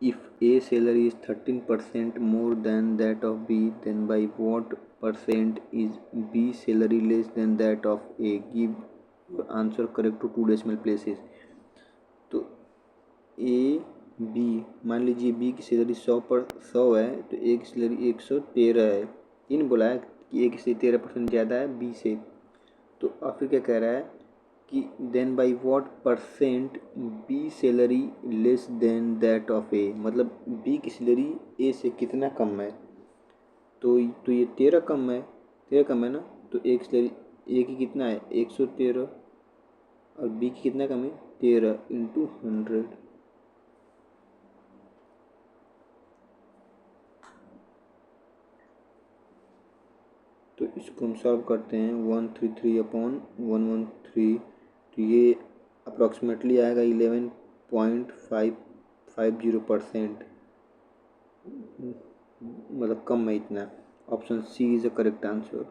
If A salary is 13% more than that of B, then by what percent is B salary less than that of A? Give your answer correct to 2 decimal places. तो A B, मान लीजिए B की salary 100 है तो ए की salary 113 है। इन बोला है कि ए की सैलरी 13% ज़्यादा है बी से। तो अब फिर क्या कह रहा है कि then by what percent B salary less than that of A, मतलब बी की सैलरी ए से कितना कम है। तो ये 13 कम है, 13 कम है ना, तो ए की सैलरी ए की कितना है 113 और बी की कितना कम है 13 इंटू 100। तो इसको हम सॉल्व करते हैं 133 अपॉन 113, तो ये अप्रॉक्सीमेटली आएगा 11.550%, मतलब कम है इतना। Option C is the correct answer.